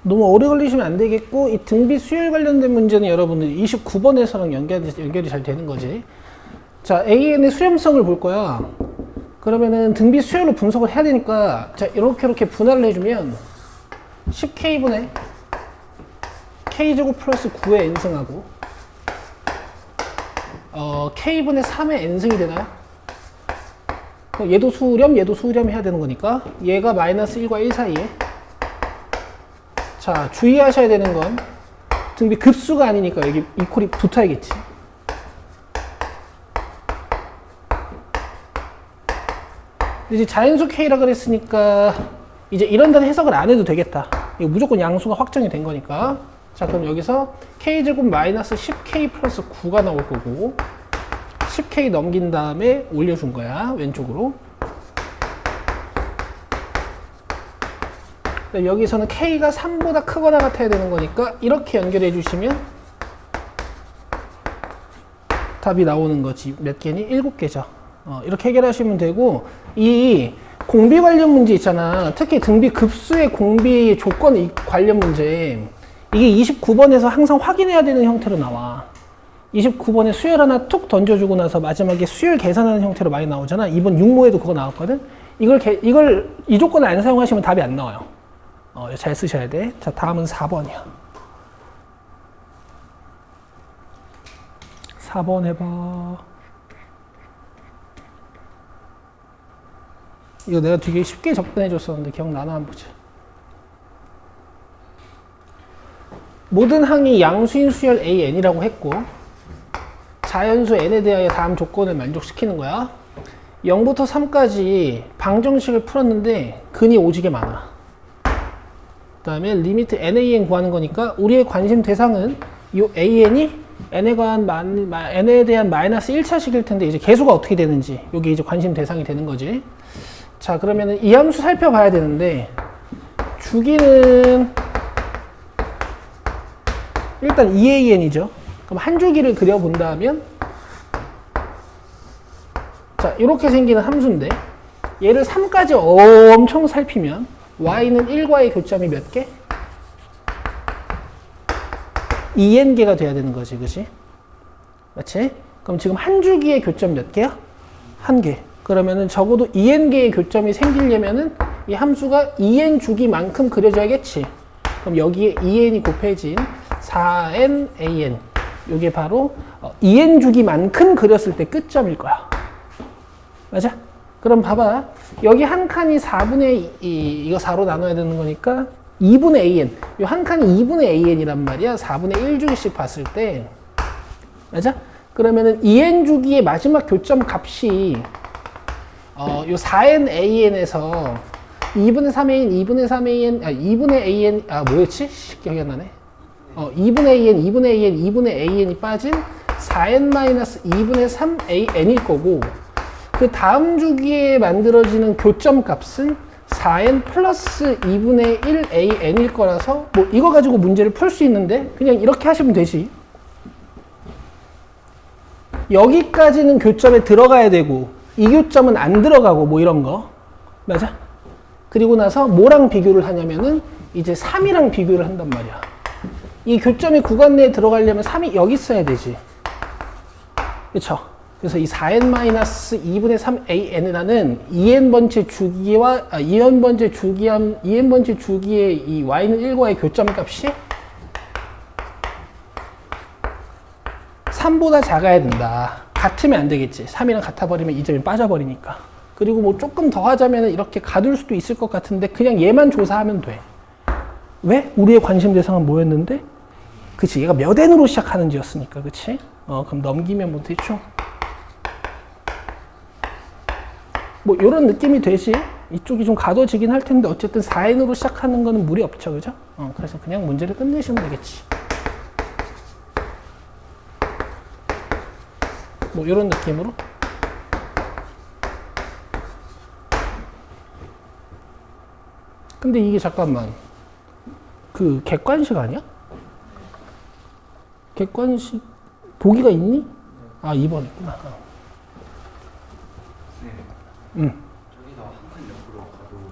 너무 오래 걸리시면 안 되겠고, 이 등비 수열 관련된 문제는 여러분들 29번에서랑 연결이 잘 되는 거지. 자, AN의 수렴성을 볼 거야. 그러면은 등비 수열로 분석을 해야 되니까, 자, 이렇게 분할을 해주면 10K분의 K제곱 플러스 9의 N승하고 K분의 3의 N승이 되나요? 얘도 수렴, 얘도 수렴 해야 되는 거니까 얘가 마이너스 1과 1 사이에, 자, 주의하셔야 되는 건 등비 급수가 아니니까 여기 이퀄이 붙어야겠지. 이제 자연수 K라 그랬으니까 이제 이런 데는 해석을 안 해도 되겠다. 이거 무조건 양수가 확정이 된 거니까. 자, 그럼 여기서 K제곱 마이너스 10K 플러스 9가 나올 거고, 10K 넘긴 다음에 올려준 거야, 왼쪽으로. 여기서는 K가 3보다 크거나 같아야 되는 거니까 이렇게 연결해 주시면 답이 나오는 거지. 몇 개니? 7개죠. 이렇게 해결하시면 되고, 이 공비 관련 문제 있잖아. 특히 등비 급수의 공비 조건 관련 문제, 이게 29번에서 항상 확인해야 되는 형태로 나와. 29번에 수열 하나 툭 던져주고 나서 마지막에 수열 계산하는 형태로 많이 나오잖아. 이번 6모에도 그거 나왔거든. 이 조건을 안 사용하시면 답이 안 나와요. 잘 쓰셔야 돼. 자, 다음은 4번이야. 4번 해봐. 이거 내가 되게 쉽게 접근해 줬었는데 기억나나 한번 보자. 모든 항이 양수인 수열 AN이라고 했고, 자연수 N에 대하여 다음 조건을 만족시키는 거야. 0부터 3까지 방정식을 풀었는데 근이 오지게 많아. 그 다음에 리미트 NAN 구하는 거니까 우리의 관심 대상은 이 AN이 N에 대한 마이너스 1차식일 텐데, 이제 계수가 어떻게 되는지 이게 이제 관심 대상이 되는 거지. 자, 그러면은 이 함수 살펴봐야 되는데, 주기는 일단 2AN이죠. 그럼 한 주기를 그려본다면, 자, 이렇게 생기는 함수인데, 얘를 3까지 엄청 살피면 y는 1과의 교점이 몇 개? 2n개가 돼야 되는 거지, 그치? 맞지? 그럼 지금 한 주기의 교점 몇 개야? 1개. 그러면은 적어도 2n개의 교점이 생기려면은 이 함수가 2n 주기만큼 그려져야겠지. 그럼 여기에 2n이 곱해진 4nan, 이게 바로 2n 주기만큼 그렸을 때 끝점일 거야. 맞아? 그럼 봐봐. 여기 한 칸이 4분의 2, 이거 4로 나눠야 되는 거니까 2분의 an. 이 한 칸이 2분의 an이란 말이야. 4분의 1 주기씩 봤을 때. 맞아? 그러면은 2n 주기의 마지막 교점 값이 요 4nan에서 2분의 3an, 2분의 3an, 2분의 an, 뭐였지? 기억이 안 나네. 2분의 an, 2분의 an, 2분의 an이 빠진 4n-2분의 3an일 거고, 그 다음 주기에 만들어지는 교점 값은 4n 플러스 2분의 1an일 거라서, 뭐 이거 가지고 문제를 풀 수 있는데 그냥 이렇게 하시면 되지. 여기까지는 교점에 들어가야 되고 이 교점은 안 들어가고 뭐 이런 거. 맞아? 그리고 나서 뭐랑 비교를 하냐면은 이제 3이랑 비교를 한단 말이야. 이 교점의 구간 내에 들어가려면 3이 여기 있어야 되지. 그쵸? 그래서 이 4n-2분의 3an이라는 2n번째 주기와 2n번째 주기의 이 y는 1과의 교점 값이 3보다 작아야 된다. 같으면 안 되겠지. 3이랑 같아버리면 이 점이 빠져버리니까. 그리고 뭐 조금 더 하자면 이렇게 가둘 수도 있을 것 같은데 그냥 얘만 조사하면 돼. 왜? 우리의 관심 대상은 뭐였는데? 그치, 얘가 몇 n으로 시작하는지였으니까. 그치? 그럼 넘기면 뭐 대충 뭐 요런 느낌이 되지. 이쪽이 좀 가둬지긴 할 텐데 어쨌든 4n으로 시작하는 거는 무리 없죠. 그죠? 그래서 그냥 문제를 끝내시면 되겠지. 뭐 요런 느낌으로. 근데 이게 잠깐만, 그 객관식 아니야? 객관식 보기가 있니? 아, 2번 있구나. 네. 저기서 한 칸 옆으로 가도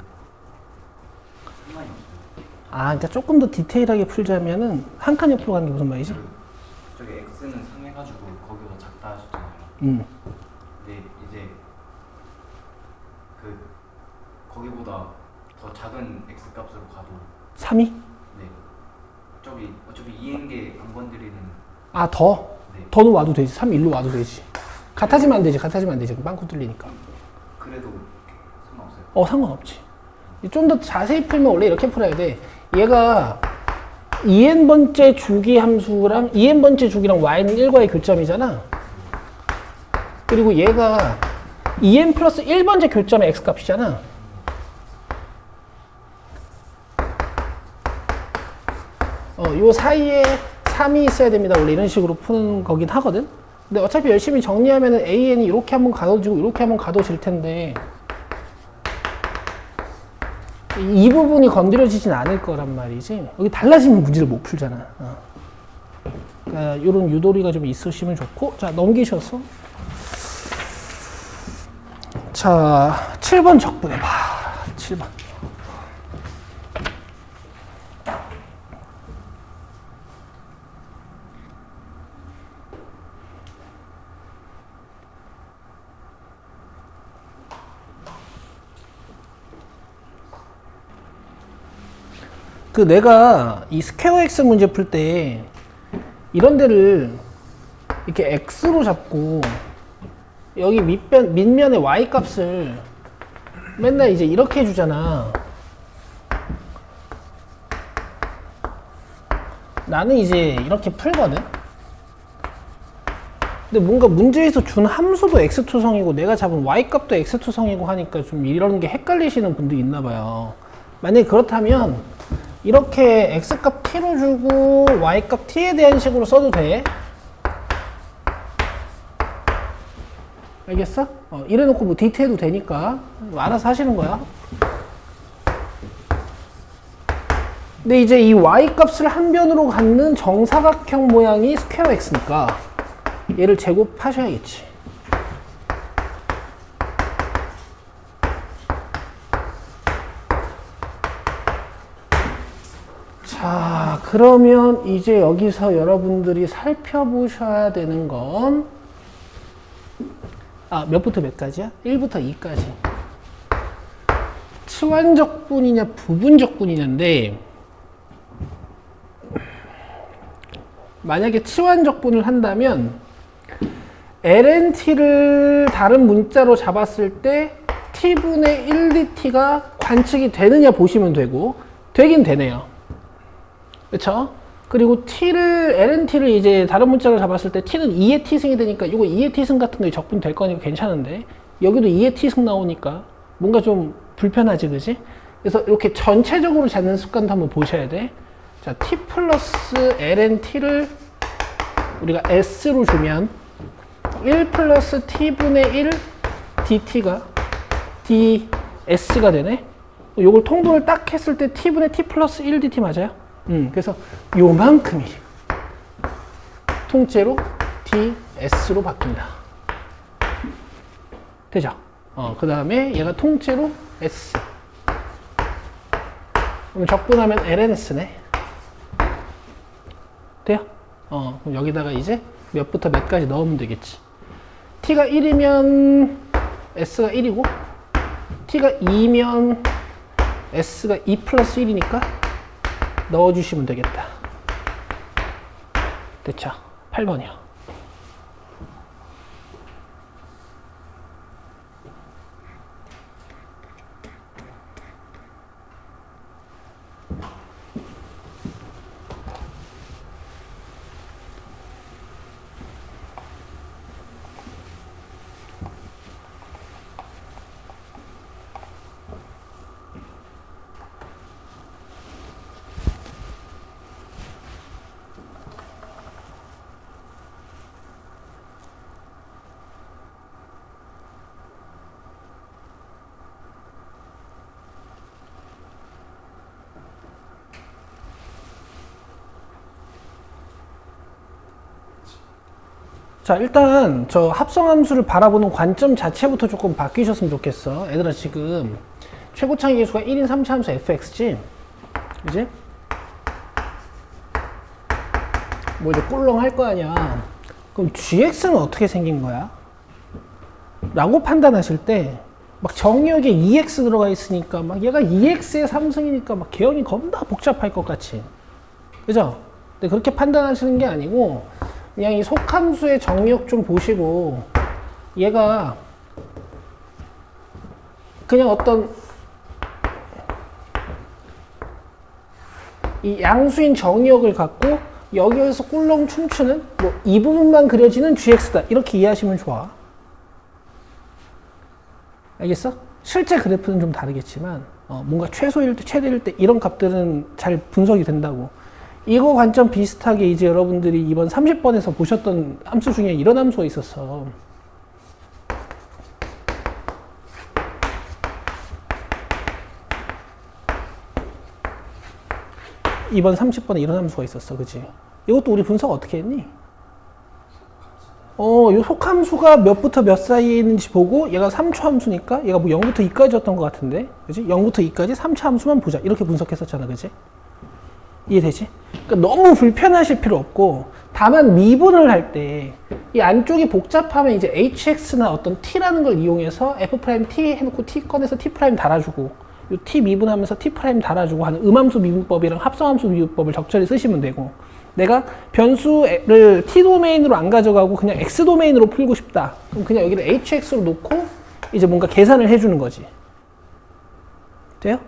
상관이 없어요. 그러니까 조금 더 디테일하게 풀자면은 한 칸 옆으로 가는 게 무슨 말이지? 저기 x는 상해가지고 거기서 작다 하셨잖아요. 근데 이제 그 거기보다 더 작은 x 값으로 가도 3이? 네. 어차피 2n개 안 건드리는. 더? 네. 더는 와도 되지. 3 일로 와도 되지. 같아지면 안 되지. 빵꾸 뚫리니까. 그래도 상관없어요. 상관없지. 좀 더 자세히 풀면 원래 이렇게 풀어야 돼. 얘가 2n번째 주기 함수랑 2n번째 주기랑 y는 1과의 교점이잖아. 그리고 얘가 2n 플러스 1번째 교점의 x값이잖아. 요 사이에 3이 있어야 됩니다. 원래 이런 식으로 푸는 거긴 하거든. 근데 어차피 열심히 정리하면은 an이 이렇게 한번 가둬지고 이렇게 한번 가둬질 텐데 이 부분이 건드려지진 않을 거란 말이지. 여기 달라지면 문제를 못 풀잖아. 그러니까 이런 유도리가 좀 있으시면 좋고. 자, 넘기셔서 자 7번 적분해봐. 7번. 내가 이 스퀘어 x 문제 풀 때 이런 데를 이렇게 x로 잡고 여기 밑면에 y 값을 맨날 이제 이렇게 해주잖아. 나는 이제 이렇게 풀거든. 근데 뭔가 문제에서 준 함수도 x2성이고 내가 잡은 y 값도 x2성이고 하니까 좀 이런 게 헷갈리시는 분들이 있나 봐요. 만약에 그렇다면 이렇게 x값 t로 주고 y값 t에 대한 식으로 써도 돼. 알겠어? 이래놓고 뭐 dt 해도 되니까 알아서 하시는 거야. 근데 이제 이 y값을 한 변으로 갖는 정사각형 모양이 스퀘어 x니까 얘를 제곱하셔야겠지. 자, 그러면 이제 여기서 여러분들이 살펴보셔야 되는 건 몇부터 몇까지야? 1부터 2까지. 치환적분이냐 부분적분이냐인데 만약에 치환적분을 한다면 lnt를 다른 문자로 잡았을 때 t분의 1dt가 관측이 되느냐 보시면 되고 되긴 되네요. 그쵸? 그리고 lnt를 이제 다른 문자로 잡았을 때 t는 2의 t승이 되니까 이거 2의 t승 같은 거 적분 될 거니까 괜찮은데 여기도 2의 t승 나오니까 뭔가 좀 불편하지, 그지? 그래서 이렇게 전체적으로 잡는 습관도 한번 보셔야 돼. 자, t 플러스 lnt를 우리가 s로 주면 1 플러스 t분의 1 dt가 ds가 되네. 요걸 통분을 딱 했을 때 t분의 t 플러스 1 dt 맞아요? 그래서 요만큼이 통째로 ds로 바뀝니다. 되죠? 그 다음에 얘가 통째로 s. 그럼 적분하면 lns네. 돼요? 그럼 여기다가 이제 몇부터 몇까지 넣으면 되겠지. t가 1이면 s가 1이고 t가 2면 s가 2 플러스 1이니까 넣어주시면 되겠다. 됐죠? 8번이요. 자, 일단 저 합성함수를 바라보는 관점 자체부터 조금 바뀌셨으면 좋겠어. 얘들아, 지금 최고창의 계수가 1인 3차함수 fx지? 그지? 뭐 이제 꼴렁 할 거 아니야. 그럼 gx는 어떻게 생긴 거야? 라고 판단하실 때 막 정의역에 2x 들어가 있으니까 막 얘가 2x의 3승이니까 막 개연이 겁나 복잡할 것 같이. 그죠? 근데 그렇게 판단하시는 게 아니고 그냥 이 속함수의 정의역 좀 보시고 얘가 그냥 어떤 이 양수인 정의역을 갖고 여기에서 꿀렁 춤추는 뭐 이 부분만 그려지는 gx다 이렇게 이해하시면 좋아. 알겠어? 실제 그래프는 좀 다르겠지만 뭔가 최소일 때 최대일 때 이런 값들은 잘 분석이 된다고. 이거 관점 비슷하게 이제 여러분들이 이번 30번에서 보셨던 함수 중에 이런 함수가 있었어. 이번 30번에 이런 함수가 있었어. 그치? 이것도 우리 분석 어떻게 했니? 요 속함수가 몇부터 몇 사이에 있는지 보고 얘가 3초 함수니까 얘가 뭐 0부터 2까지였던 것 같은데 그치? 0부터 2까지 3초 함수만 보자 이렇게 분석했었잖아. 그치? 이해되지? 그러니까 너무 불편하실 필요 없고 다만 미분을 할 때 이 안쪽이 복잡하면 이제 hx나 어떤 t라는 걸 이용해서 f't 해놓고 t 꺼내서 t' 달아주고 요 t 미분하면서 t' 달아주고 하는 음함수 미분법이랑 합성함수 미분법을 적절히 쓰시면 되고 내가 변수를 t 도메인으로 안 가져가고 그냥 x 도메인으로 풀고 싶다. 그럼 그냥 여기를 hx로 놓고 이제 뭔가 계산을 해주는 거지. 돼요?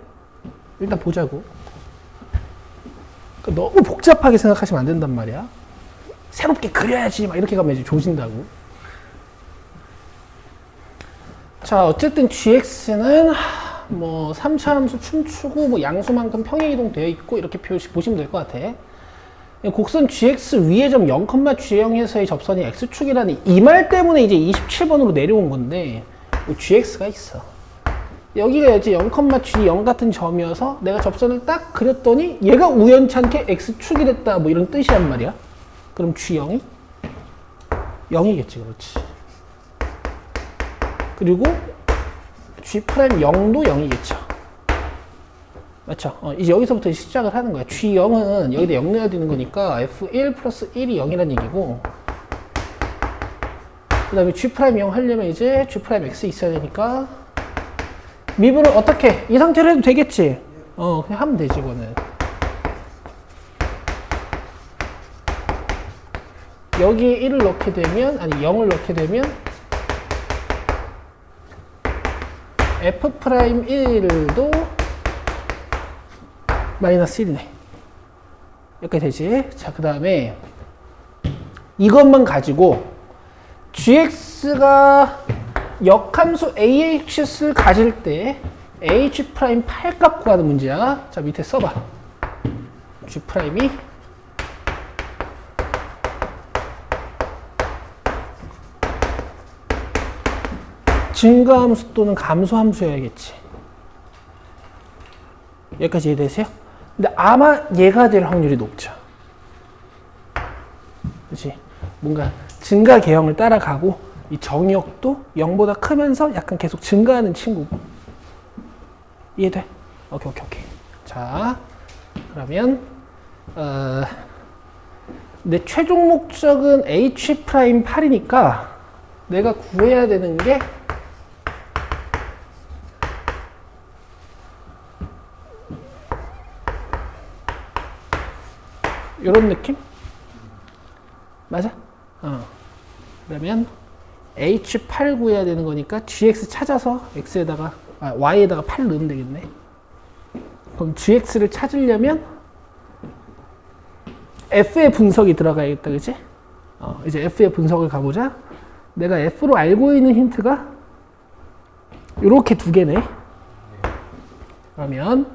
일단 보자고. 그러니까 너무 복잡하게 생각하시면 안 된단 말이야. 새롭게 그려야지 막 이렇게 가면 이제 조진다고. 자 어쨌든 gx는 뭐 3차 함수 춤추고 뭐 양수만큼 평행이동 되어 있고 이렇게 보시면 될 것 같아. 곡선 gx 위에 점 0,g0에서의 접선이 x축이라는 이 말 때문에 이제 27번으로 내려온 건데 뭐 gx가 있어. 여기가 이제 0,g0 같은 점이어서 내가 접선을 딱 그렸더니 얘가 우연찮게 x축이 됐다 뭐 이런 뜻이란 말이야. 그럼 g0이 0이겠지. 그렇지. 그리고 g'0도 0이겠죠. 맞죠? 이제 여기서부터 시작을 하는 거야. G0은 여기다 0 넣어야 되는 거니까 F1 플러스 1이 0이라는 얘기고 그 다음에 G'0 하려면 이제 G'X 있어야 되니까 미분을 어떻게? 이 상태로 해도 되겠지? 그냥 하면 되지 이거는. 여기에 1을 넣게 되면 아니 0을 넣게 되면 F'1도 마이너스 1이네. 이렇게 되지. 자, 그 다음에 이것만 가지고 gx가 역함수 ah를 가질 때 h'8 값 구하는 문제야. 자, 밑에 써봐. g'이 증가함수 또는 감소함수여야겠지. 여기까지 이해되세요? 근데 아마 얘가 될 확률이 높죠. 그렇지? 뭔가 증가 계형을 따라가고 이 정의역도 0보다 크면서 약간 계속 증가하는 친구고. 이해돼? 오케이. 자, 그러면 내 최종 목적은 h'8이니까 내가 구해야 되는 게 요런 느낌? 맞아? 그러면 h8 구해야 되는 거니까 gx 찾아서 x에다가 y에다가 8 넣으면 되겠네. 그럼 gx를 찾으려면 f의 분석이 들어가야겠다. 그치? 이제 f의 분석을 가보자. 내가 f로 알고 있는 힌트가 요렇게 두 개네. 그러면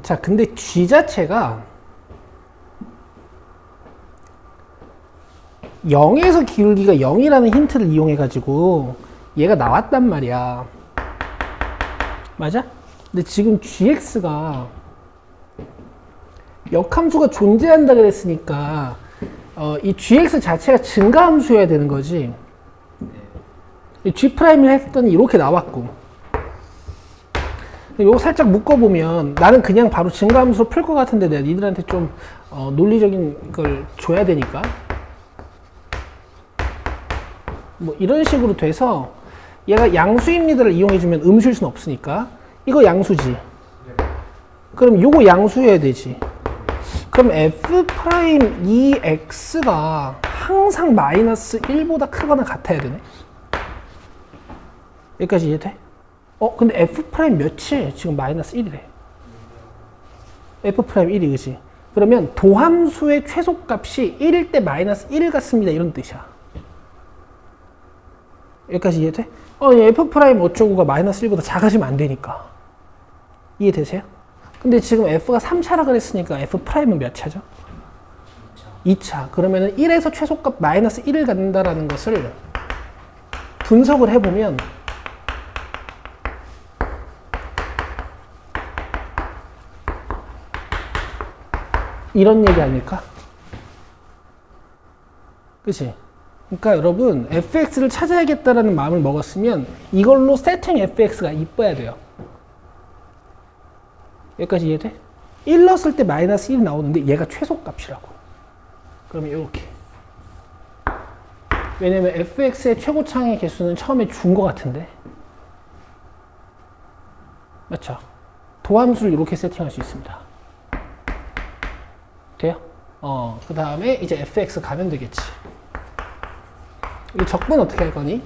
자, 근데 G 자체가 0에서 기울기가 0이라는 힌트를 이용해가지고 얘가 나왔단 말이야. 맞아? 근데 지금 gx가 역함수가 존재한다 그랬으니까 이 gx 자체가 증가함수여야 되는 거지. 이 g'을 했더니 이렇게 나왔고, 요거 살짝 묶어보면 나는 그냥 바로 증가함수로 풀 것 같은데 내가 니들한테 좀 논리적인 걸 줘야 되니까 뭐 이런 식으로 돼서 얘가 양수입니다를 이용해주면 음수일 수는 없으니까 이거 양수지. 그럼 요거 양수여야 되지. 그럼 f'2x가 항상 마이너스 1보다 크거나 같아야 되네. 여기까지 이해돼? 근데 f' 몇이 지금 마이너스 1이래. f' 1이 그지? 그러면 도함수의 최소값이 1일 때 마이너스 1 같습니다. 이런 뜻이야. 여기까지 이해돼? f' 어쩌고가 마이너스 1보다 작아지면 안 되니까. 이해되세요? 근데 지금 f가 3차라 그랬으니까 f'은 몇 차죠? 2차. 그러면은 1에서 최소값 마이너스 1을 갖는다라는 것을 분석을 해보면 이런 얘기 아닐까? 그치? 그러니까 여러분 fx를 찾아야겠다라는 마음을 먹었으면 이걸로 세팅 fx가 이뻐야 돼요. 여기까지 이해돼? 1 넣었을 때 마이너스 1 나오는데 얘가 최소값이라고. 그러면 이렇게. 왜냐면 fx의 최고창의 개수는 처음에 준 것 같은데. 맞죠? 도함수를 이렇게 세팅할 수 있습니다. 돼요? 그 다음에 이제 fx 가면 되겠지. 이 적분 어떻게 할 거니?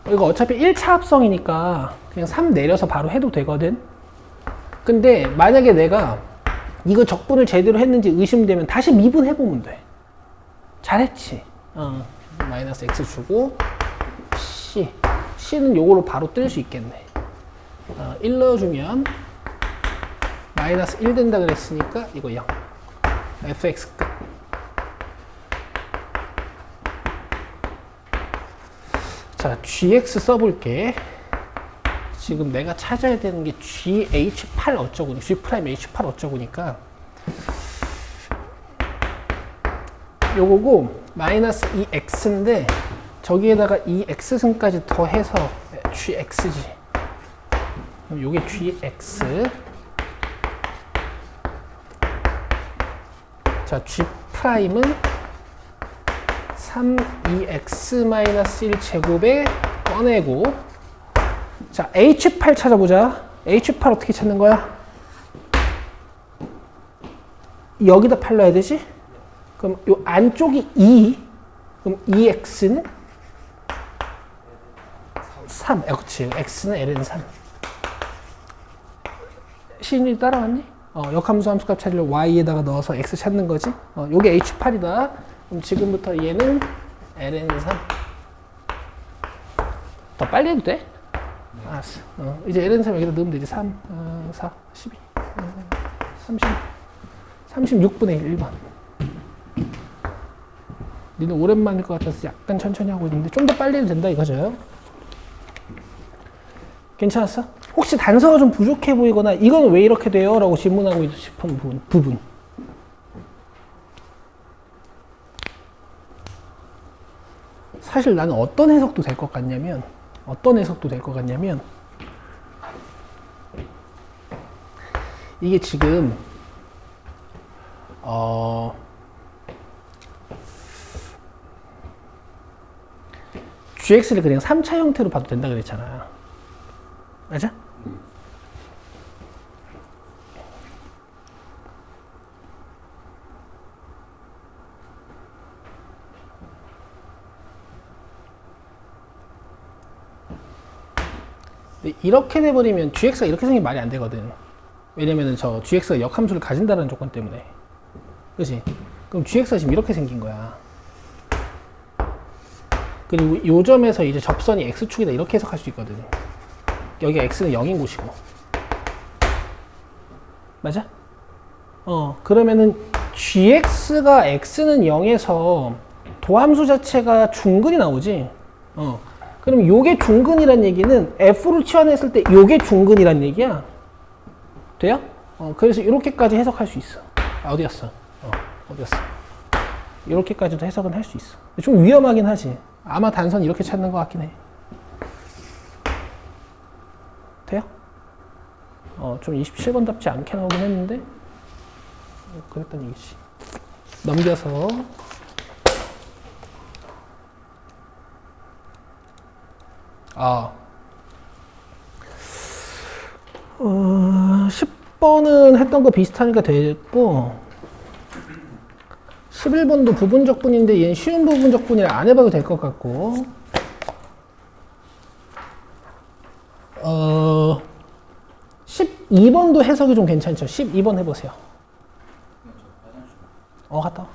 이거 어차피 1차 합성이니까 그냥 3 내려서 바로 해도 되거든. 근데 만약에 내가 이거 적분을 제대로 했는지 의심되면 다시 미분해보면 돼. 잘했지. 마이너스 x 주고 c는 요거로 바로 뜰 수 있겠네. 1 넣어주면 마이너스 1 된다 그랬으니까 이거 0. fx 끝. 자, gx 써볼게. 지금 내가 찾아야 되는 게 gh8 어쩌고, g'h8 어쩌고니까 요거고 마이너스 2x인데 저기에다가 2x승까지 더해서 gx지. 그럼 요게 gx. 자, g'은 3-2x-1 제곱에 꺼내고, 자, h8 찾아보자. h8 어떻게 찾는 거야? 여기다 8 넣어야 되지? 그럼 요 안쪽이 2. 그럼 2x는 3. 그렇지. x는 ln 3. 시인이 따라왔니? 역함수 함수값 찾으려고 y에다가 넣어서 x 찾는 거지? 요게 h8이다. 그럼 지금부터 얘는 ln 3. 더 빨리 해도 돼? 알았어. 이제 ln 3 여기다 넣으면 되지. 3, 4, 12, 36분의 1번. 니는 오랜만일 것 같아서 약간 천천히 하고 있는데 좀 더 빨리 해도 된다 이거죠. 괜찮았어? 혹시 단서가 좀 부족해 보이거나 이건 왜 이렇게 돼요? 라고 질문하고 싶은 부분. 사실 나는 어떤 해석도 될 것 같냐면 이게 지금 gx를 그냥 3차 형태로 봐도 된다 그랬잖아. 맞아? 이렇게 돼버리면 gx가 이렇게 생기면 말이 안 되거든. 왜냐면은 저 gx가 역함수를 가진다는 조건 때문에. 그치? 그럼 gx가 지금 이렇게 생긴 거야. 그리고 요 점에서 이제 접선이 x축이다 이렇게 해석할 수 있거든. 여기가 x는 0인 곳이고. 맞아? 그러면은 gx가 x는 0에서 도함수 자체가 중근이 나오지. 그럼 요게 중근이란 얘기는 f를 치환했을 때 요게 중근이란 얘기야. 돼요? 그래서 이렇게까지 해석할 수 있어. 아, 어디였어? 어디였어? 이렇게까지도 해석은 할 수 있어. 좀 위험하긴 하지. 아마 단선 이렇게 찾는 것 같긴 해. 돼요? 좀 27번답지 않게 나오긴 했는데 그랬단 얘기지. 넘겨서 10번은 했던 거 비슷하니까 됐고 11번도 부분적분인데 얘는 쉬운 부분적분이라 안 해봐도 될 것 같고 12번도 해석이 좀 괜찮죠. 12번 해보세요. 갔다 와.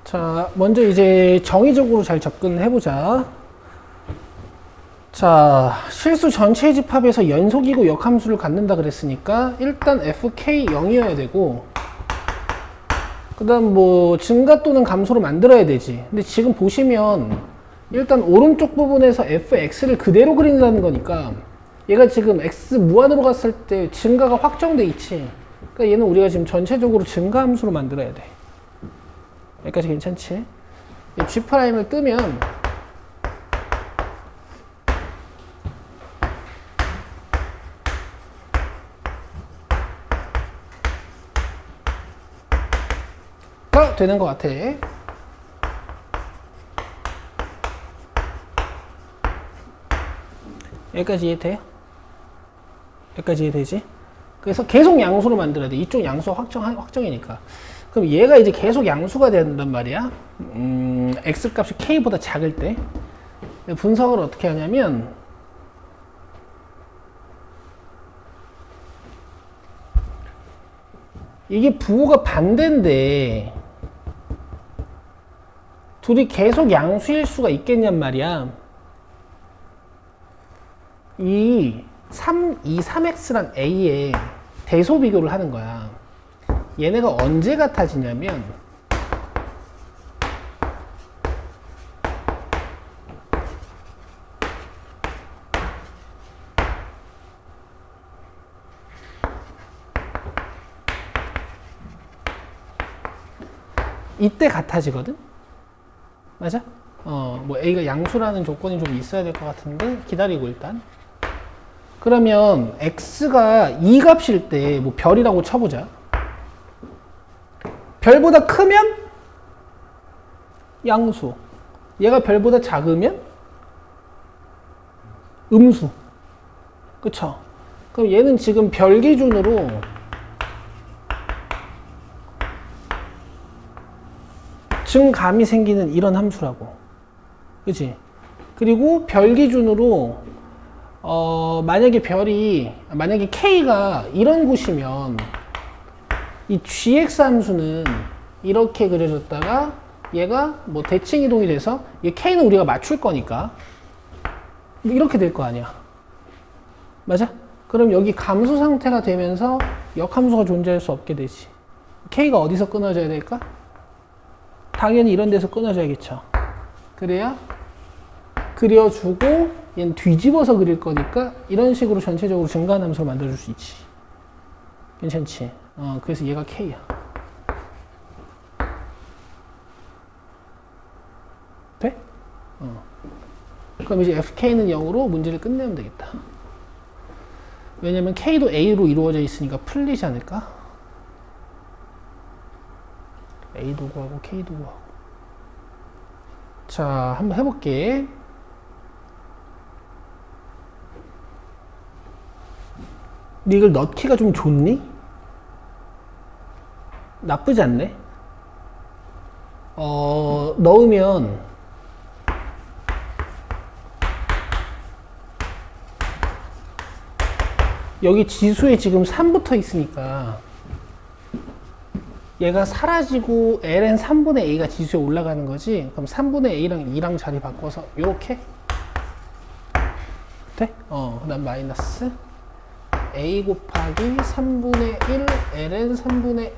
자, 먼저 이제 정의적으로 잘 접근해보자. 자, 실수 전체 집합에서 연속이고 역함수를 갖는다 그랬으니까 일단 fk 0이어야 되고 그 다음 뭐 증가 또는 감소로 만들어야 되지. 근데 지금 보시면 일단 오른쪽 부분에서 fx를 그대로 그린다는 거니까 얘가 지금 x 무한으로 갔을 때 증가가 확정돼 있지. 그러니까 얘는 우리가 지금 전체적으로 증가 함수로 만들어야 돼. 여기까지 괜찮지? G'을 뜨면 가 되는 것 같아. 여기까지 이해돼요? 여기까지 이해되지? 그래서 계속 양수로 만들어야 돼. 이쪽 양수 확정이니까. 그럼 얘가 이제 계속 양수가 된단 말이야. x 값이 k보다 작을 때. 분석을 어떻게 하냐면 이게 부호가 반대인데 둘이 계속 양수일 수가 있겠냔 말이야. 이 3x란 a의 대소 비교를 하는 거야. 얘네가 언제 같아지냐면 이때 같아지거든? 맞아? 뭐 a가 양수라는 조건이 좀 있어야 될 것 같은데 기다리고 일단 그러면 x가 2값일 때 뭐 별이라고 쳐보자. 별보다 크면 양수, 얘가 별보다 작으면 음수. 그쵸? 그럼 얘는 지금 별 기준으로 증감이 생기는 이런 함수라고. 그치? 그리고 별 기준으로 만약에 k가 이런 곳이면 이 gx 함수는 이렇게 그려졌다가 얘가 뭐 대칭 이동이 돼서 이 k는 우리가 맞출 거니까 뭐 이렇게 될 거 아니야. 맞아? 그럼 여기 감수 상태가 되면서 역함수가 존재할 수 없게 되지. k가 어디서 끊어져야 될까? 당연히 이런 데서 끊어져야겠죠. 그래야 그려주고 얘는 뒤집어서 그릴 거니까 이런 식으로 전체적으로 증가한 함수를 만들어줄 수 있지. 괜찮지? 그래서 얘가 k야. 돼? 그럼 이제 fk는 0으로 문제를 끝내면 되겠다. 왜냐면 k도 a로 이루어져 있으니까 풀리지 않을까? a도 구하고 k도 구하고. 자, 한번 해볼게. 근데 이걸 넣기가 좀 좋니? 나쁘지 않네. 넣으면 여기 지수에 지금 3 붙어 있으니까 얘가 사라지고 ln 3분의 a가 지수에 올라가는 거지. 그럼 3분의 a랑 2랑 자리 바꿔서 요렇게 돼? 그 다음 마이너스 a 곱하기 3분의 1 ln 3분의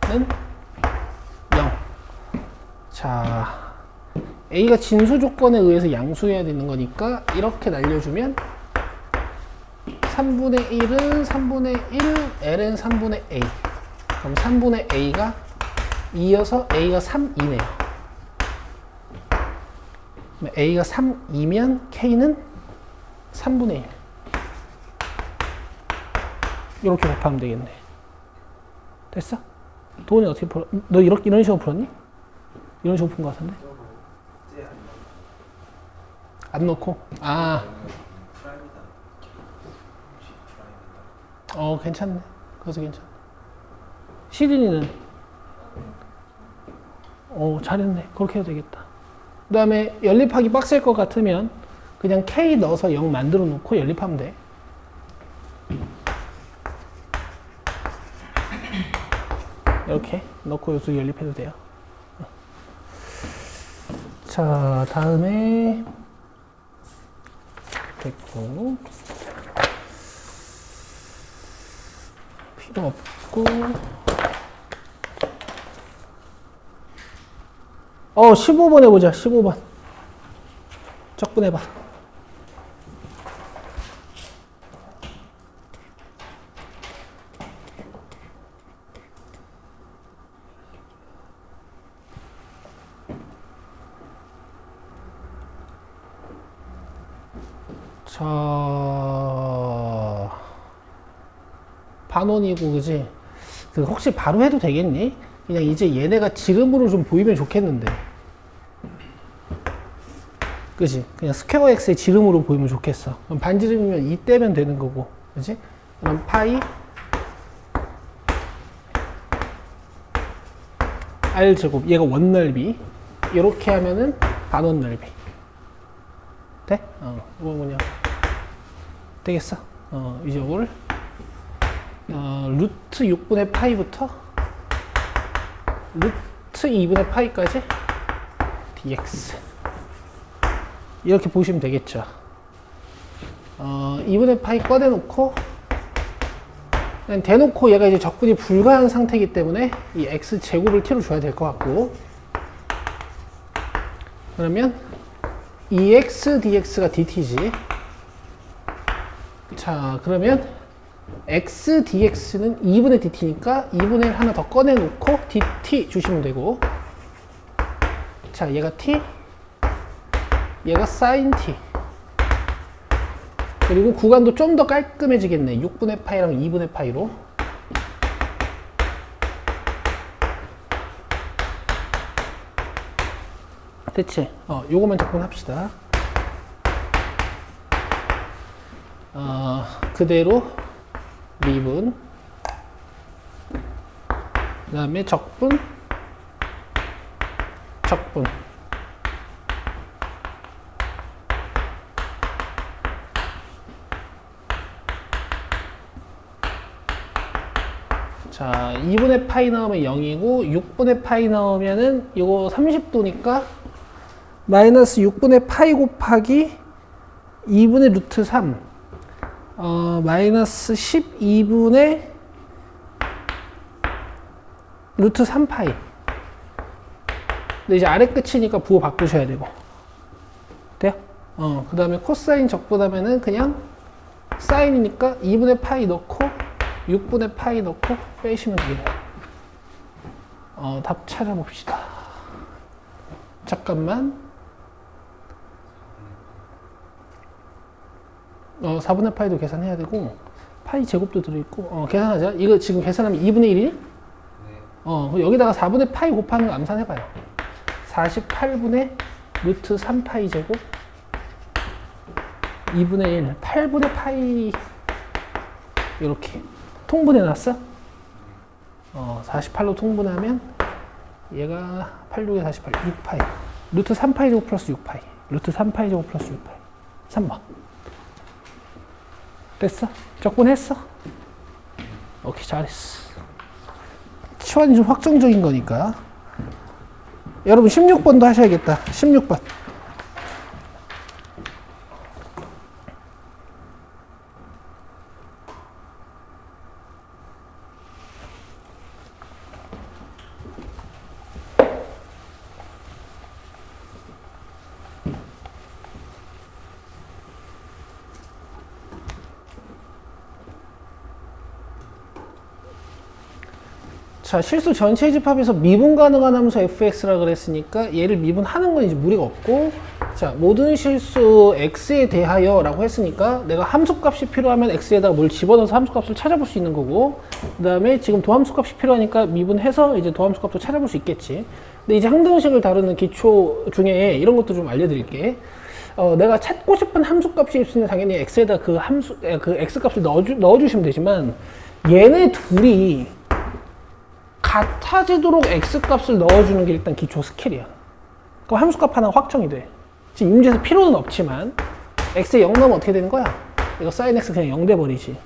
a는 0. 자, a가 진수 조건에 의해서 양수해야 되는 거니까 이렇게 날려주면 3분의 1은 3분의 1 ln 3분의 a. 그럼 3분의 a가 2여서 a가 3이네요. a가 3이면 k는 3분의 1. 이렇게 곱하면 되겠네. 됐어? 도훈이 어떻게 풀어? 너 이런 식으로 풀었니? 이런 식으로 푼 것 같은데? 안 넣고? 아. 괜찮네. 그래서 괜찮네. 시린이는? 잘했네. 그렇게 해도 되겠다. 그 다음에 연립하기 빡셀 것 같으면 그냥 K 넣어서 0 만들어 놓고 연립하면 돼. 이렇게 넣고 요수 연립해도 돼요. 자, 다음에 됐고 필요 없고 15번 해보자. 15번 적분해봐. 자, 반원이고, 그지? 혹시 바로 해도 되겠니? 그냥 이제 얘네가 지름으로 좀 보이면 좋겠는데. 그지? 그냥 스퀘어 x의 지름으로 보이면 좋겠어. 그럼 반지름이면 2 떼면 되는 거고. 그지? 그럼 파이 r 제곱, 얘가 원넓이. 이렇게 하면은 반원 넓이. 돼? 이거 뭐냐? 되겠어? 이제 이걸 루트 6분의 파이부터 루트 2분의 파이까지 dx 이렇게 보시면 되겠죠. 2분의 파이 꺼내놓고 그냥 대놓고 얘가 이제 적분이 불가한 상태이기 때문에 이 x 제곱을 t로 줘야 될 것 같고, 그러면 2x dx가 dt지. 자, 그러면 x dx는 2분의 dt니까 2분의 1 하나 더 꺼내놓고 dt 주시면 되고, 자, 얘가 t, 얘가 sin t. 그리고 구간도 좀 더 깔끔해지겠네. 6분의 파이랑 2분의 파이로. 됐지? 요거만 적분합시다. 그대로 미분, 그 다음에 적분, 적분. 자, 2분의 파이 넣으면 0이고 6분의 파이 넣으면은 이거 30도니까 마이너스 6분의 파이 곱하기 2분의 루트 3, 마이너스 12분의 루트 3파이. 근데 이제 아래 끝이니까 부호 바꾸셔야 되고. 돼요? 그 다음에 코사인 적분하면은 그냥 사인이니까 2분의 파이 넣고 6분의 파이 넣고 빼시면 되겠네요. 답 찾아봅시다. 잠깐만. 4분의 파이도 계산해야 되고, 파이 제곱도 들어있고, 계산하자. 이거 지금 계산하면 2분의 1이니? 네. 여기다가 4분의 파이 곱하는 거 암산해봐요. 48분의 루트 3파이 제곱, 2분의 1, 8분의 파이, 이렇게. 통분해놨어? 48로 통분하면, 얘가 8, 6에 48, 6파이. 루트 3파이 제곱 플러스 6파이. 루트 3파이 제곱 플러스 6파이. 3번. 됐어? 적분했어? 오케이, 잘했어. 치환이 좀 확정적인 거니까. 여러분 16번도 하셔야겠다. 16번. 자, 실수 전체 집합에서 미분 가능한 함수 fx라 그랬으니까 얘를 미분하는 건 이제 무리가 없고, 자, 모든 실수 x에 대하여 라고 했으니까 내가 함수값이 필요하면 x에다가 뭘 집어넣어서 함수값을 찾아볼 수 있는 거고, 그 다음에 지금 도함수값이 필요하니까 미분해서 이제 도함수값도 찾아볼 수 있겠지. 근데 이제 항등식을 다루는 기초 중에 이런 것도 좀 알려드릴게. 내가 찾고 싶은 함수값이 있으면 당연히 x에다 그 x값을 넣어주시면 되지만, 얘네 둘이 같아지도록 x값을 넣어주는 게 일단 기초 스킬이야. 그럼 함수값 하나 확정이 돼. 지금 이 문제에서 필요는 없지만 x에 0 넣으면 어떻게 되는 거야? 이거 sin x 그냥 0 돼버리지.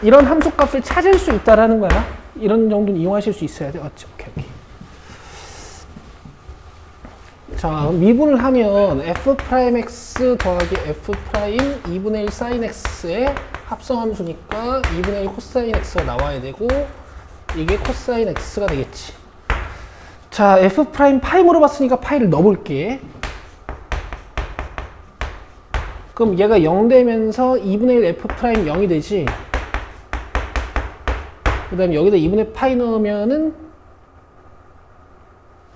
이런 함수값을 찾을 수 있다라는 거야. 이런 정도는 이용하실 수 있어야 돼. 오케이. 자, 미분을 하면 f'x 더하기 f' 2분의 1 sin x의 합성함수니까 2분의 1 코사인 x가 나와야 되고, 이게 코사인 x가 되겠지. 자, f' 파이 물어봤으니까 파이를 넣어볼게. 그럼 얘가 0 되면서 2분의 1 f' 0이 되지. 그 다음에 여기다 2분의 파이 넣으면은,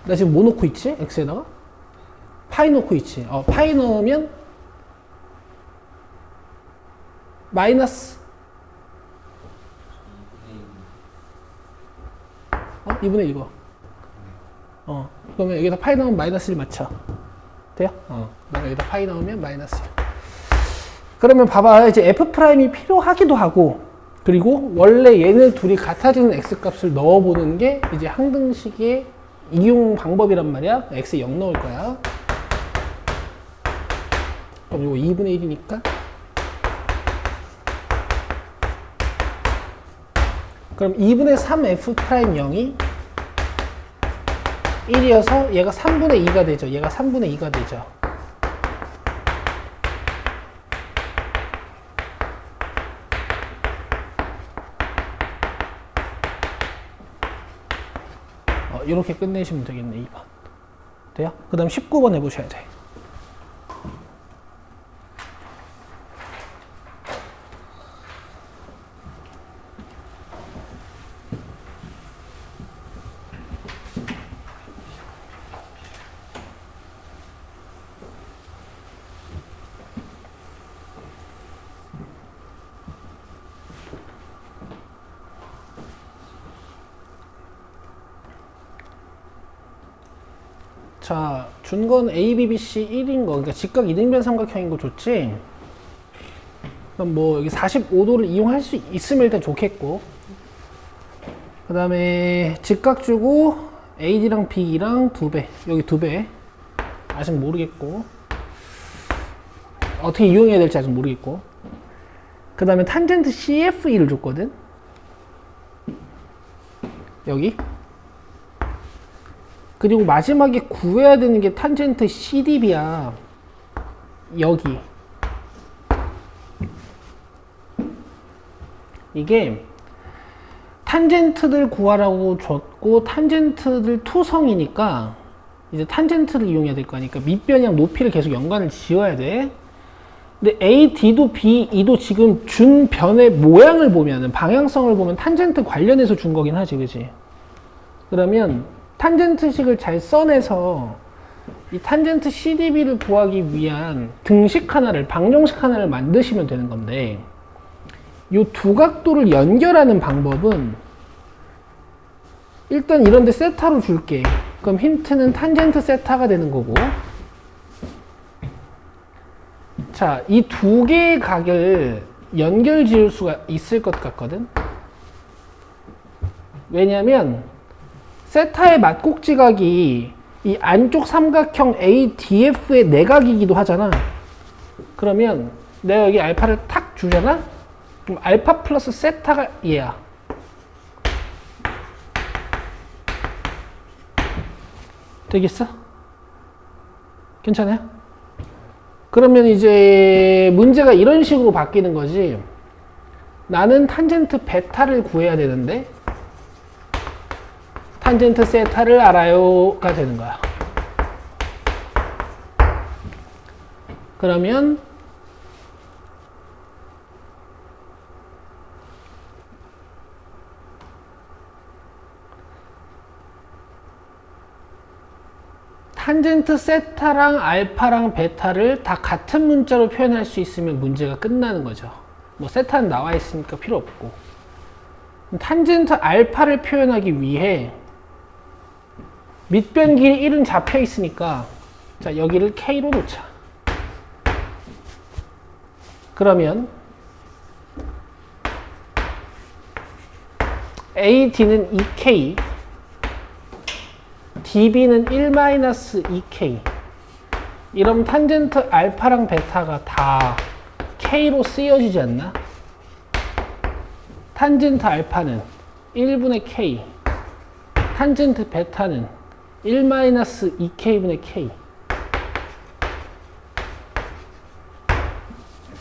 나 지금 뭐 넣고 있지? x에다가? 파이 넣고 있지. 파이 넣으면 마이너스 2분의 1거. 그러면 여기다 파이 넣으면 마이너스 1 맞춰. 돼요? 그다음에 여기다 파이 넣으면 마이너스 1. 그러면 봐봐. 이제 f'이 필요하기도 하고, 그리고 원래 얘네 둘이 같아지는 x값을 넣어보는 게 이제 항등식의 이용 방법이란 말이야. x에 0 넣을 거야. 그럼 이거 2분의 1이니까. 그럼 2분의 3 f' 0이 1이어서 얘가 3분의 2가 되죠. 얘가 3분의 2가 되죠. 이렇게 끝내시면 되겠네. 2번. 돼요? 그 다음 19번 해보셔야 돼. 자, 준 건 A, B, B, C 1인 거, 그러니까 직각 이등변 삼각형인 거 좋지? 그럼 뭐 여기 45도를 이용할 수 있으면 일단 좋겠고, 그 다음에 직각 주고 AD랑 B랑 2배, 여기 2배. 아직 모르겠고, 어떻게 이용해야 될지 아직 모르겠고, 그 다음에 탄젠트 CFE를 줬거든? 여기. 그리고 마지막에 구해야 되는 게 탄젠트 CDB야. 여기. 이게 탄젠트들 구하라고 줬고, 탄젠트들 투성이니까 이제 탄젠트를 이용해야 될 거니까 밑변이랑 높이를 계속 연관을 지어야 돼. 근데 A, D도 B, E도 지금 준 변의 모양을 보면은, 방향성을 보면 탄젠트 관련해서 준 거긴 하지, 그지? 그러면 탄젠트식을 잘 써내서 이 탄젠트 CDB를 구하기 위한 등식 하나를, 방정식 하나를 만드시면 되는 건데, 이 두 각도를 연결하는 방법은 일단 이런데 세타로 줄게. 그럼 힌트는 탄젠트 세타가 되는 거고, 자, 이 두 개의 각을 연결 지을 수가 있을 것 같거든. 왜냐면 세타의 맞꼭지각이 이 안쪽 삼각형 ADF의 내각이기도 하잖아. 그러면 내가 여기 알파를 탁 주잖아? 그럼 알파 플러스 세타가 얘야. 되겠어? 괜찮아요? 그러면 이제 문제가 이런 식으로 바뀌는 거지. 나는 탄젠트 베타를 구해야 되는데 탄젠트 세타를 알아요가 되는 거야. 그러면 탄젠트 세타랑 알파랑 베타를 다 같은 문자로 표현할 수 있으면 문제가 끝나는 거죠. 뭐 세타는 나와 있으니까 필요 없고. 탄젠트 알파를 표현하기 위해 밑변 길이 1은 잡혀 있으니까 자, 여기를 K로 놓자. 그러면 AD는 2K, DB는 1-2K. 이러면 탄젠트 알파랑 베타가 다 K로 쓰여지지 않나? 탄젠트 알파는 1분의 K, 탄젠트 베타는 1-2K분의 K.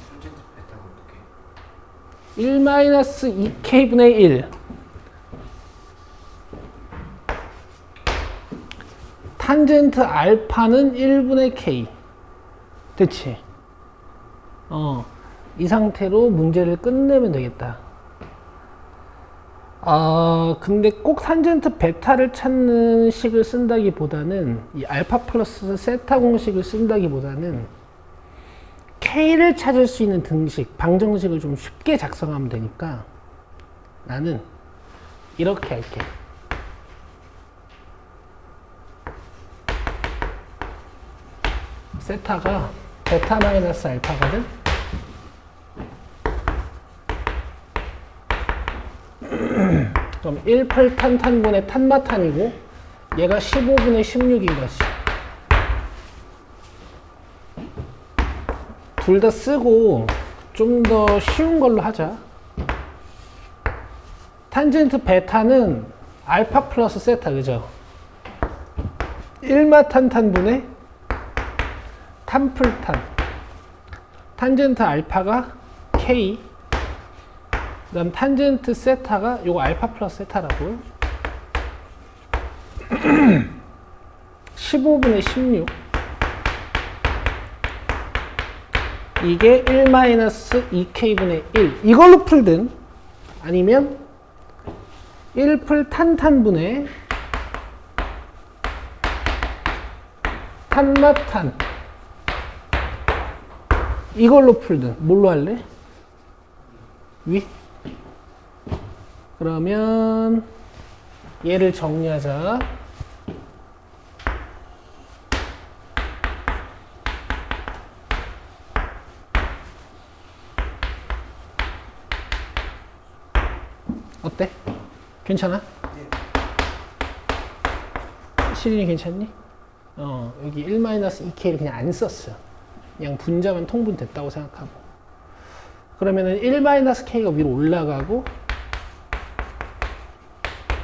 탄젠트 베타가 어떻게? 1-2K분의 1. 탄젠트 알파는 1분의 K. 됐지? 이 상태로 문제를 끝내면 되겠다. 근데 꼭 탄젠트 베타를 찾는 식을 쓴다기보다는 이 알파 플러스 세타 공식을 쓴다기보다는 K를 찾을 수 있는 등식, 방정식을 좀 쉽게 작성하면 되니까 나는 이렇게 할게. 세타가 베타 마이너스 알파거든? 그럼 1풀 탄탄분의 탄마탄이고 얘가 15분의 16인 거지. 둘 다 쓰고 좀 더 쉬운 걸로 하자. 탄젠트 베타는 알파 플러스 세타, 그죠? 1마탄탄분의 탄풀탄. 탄젠트 알파가 K, 그 다음 탄젠트 세타가 요거 알파 플러스 세타라고요. 15분의 16. 이게 1-2K분의 1. 이걸로 풀든 아니면 1풀 탄탄분의 탄마탄. 이걸로 풀든 뭘로 할래? 위? 그러면 얘를 정리하자. 어때? 괜찮아? 시린이 괜찮니? 여기 1-2K를 그냥 안 썼어. 그냥 분자만 통분됐다고 생각하고. 그러면은 1-K가 위로 올라가고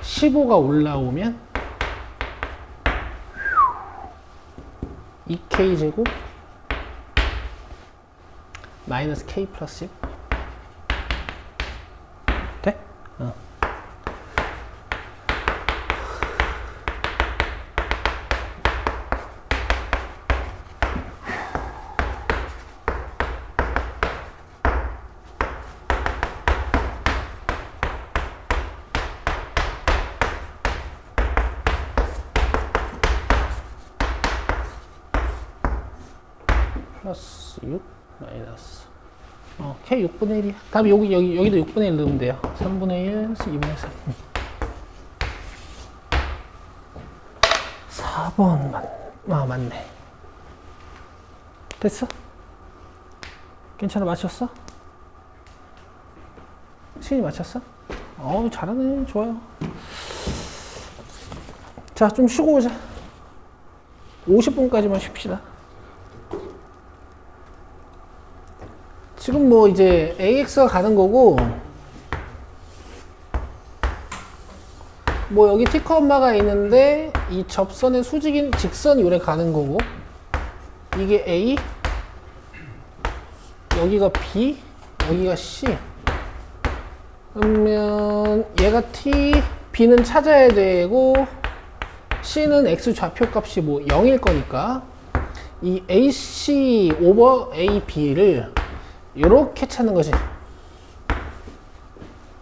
15가 올라오면 2K제곱 마이너스 K 플러스 1. 돼? 플러스 6 마이너스 K 6분의 1이야. 다음에 여기도 6분의 1 넣으면 돼요. 3분의 1, 2분의 3. 4번 맞네. 됐어? 괜찮아? 맞췄어? 시인이 맞췄어? 잘하네. 좋아요. 자, 좀 쉬고 오자. 50분까지만 쉽시다. 지금 뭐 이제 AX가 가는 거고 뭐 여기 t, 가 있는데 이 접선의 수직인 직선이 요래 가는 거고 이게 A, 여기가 B, 여기가 C. 그러면 얘가 T, B는 찾아야 되고 C는 X 좌표값이 뭐 0일 거니까 이 AC 오버 AB를 이렇게 찾는 거지.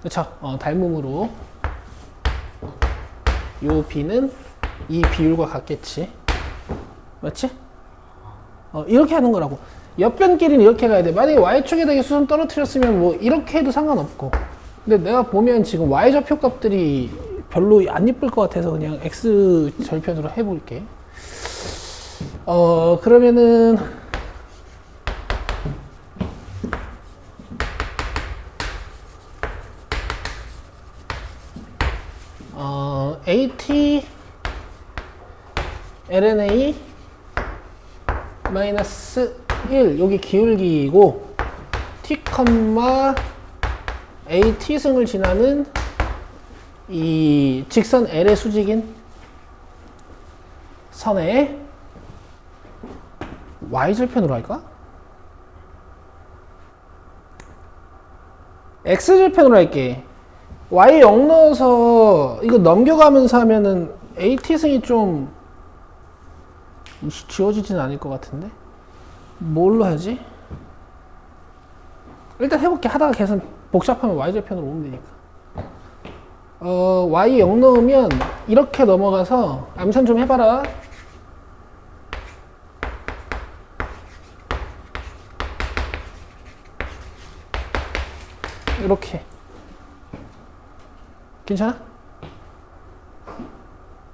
그쵸? 닮음으로 요 B는 이 비율과 같겠지. 맞지? 이렇게 하는 거라고. 옆변끼리는 이렇게 가야 돼. 만약에 Y축에다 이 수선 떨어뜨렸으면 뭐 이렇게 해도 상관없고. 근데 내가 보면 지금 Y 좌표값들이 별로 안 이쁠 것 같아서 그냥 X 절편으로 해볼게. 그러면은 AT LNA 마이너스 1 여기 기울기이고 T, AT 승을 지나는 이 직선 L의 수직인 선의 Y절편으로 할까? X절편으로 할게. Y 0 넣어서 이거 넘겨가면서 하면은 AT승이 좀 지워지진 않을 것 같은데? 뭘로 하지? 일단 해볼게. 하다가 계속 복잡하면 Y절편으로 오면 되니까. Y 0 넣으면 이렇게 넘어가서 암산 좀 해봐라. 이렇게. 괜찮아?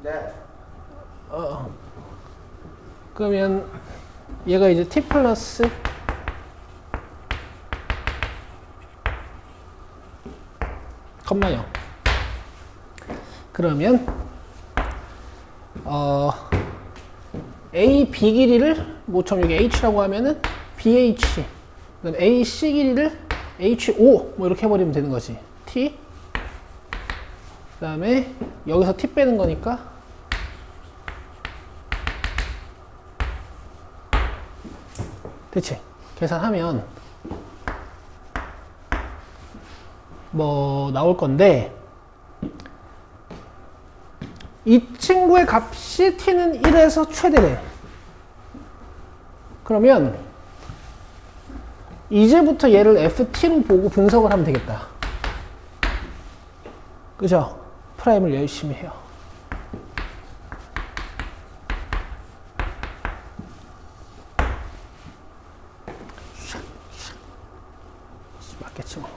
네. 그러면 얘가 이제 t 플러스 컴마 0. 그러면 A, B 길이를 뭐처럼 여기 H라고 하면은 BH 그다음 A, C 길이를 HO 뭐 이렇게 해버리면 되는 거지. T 그 다음에 여기서 T 빼는 거니까 대체 계산하면 뭐 나올 건데 이 친구의 값이 T는 1에서 최대래. 그러면 이제부터 얘를 FT로 보고 분석을 하면 되겠다. 그죠? 프라임을 열심히 해요. 맞겠지 뭐.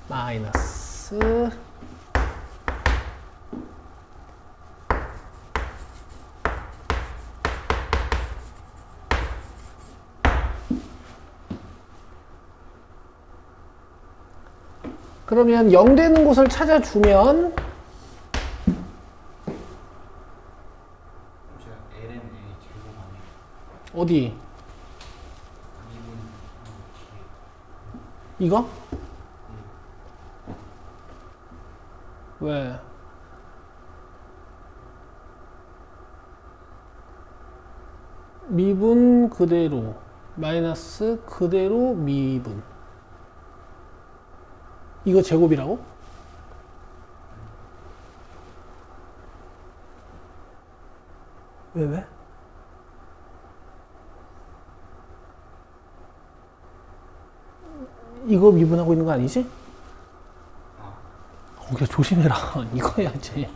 마이너스 그러면 0 되는 곳을 찾아주면 제가 LNA 제곱하면 어디? 이거? 왜? 미분 그대로 마이너스 그대로 미분 이거 제곱이라고? 왜? 이거 미분하고 있는 거 아니지? 그냥 조심해라. 이거 해야지.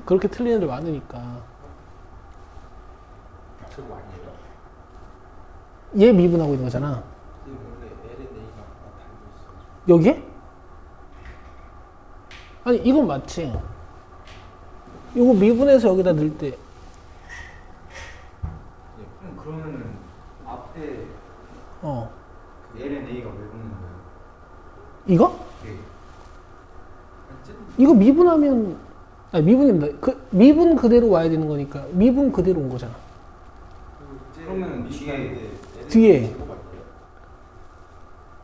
그렇게 틀린 애들 많으니까. 제곱 아니에요? 얘 미분하고 있는 거잖아. 근데 원래 LNA가 달려 있어. 여기에? 아니 이건 맞지. 이거 미분해서 여기다 넣을 때 그러면은 앞에 어. 그 LNA가 왜 붙는 거예요? 이거? 네. 이거 미분하면 아니, 미분입니다. 그 미분 그대로 와야 되는 거니까 미분 그대로 온 거잖아. 그러면 뒤에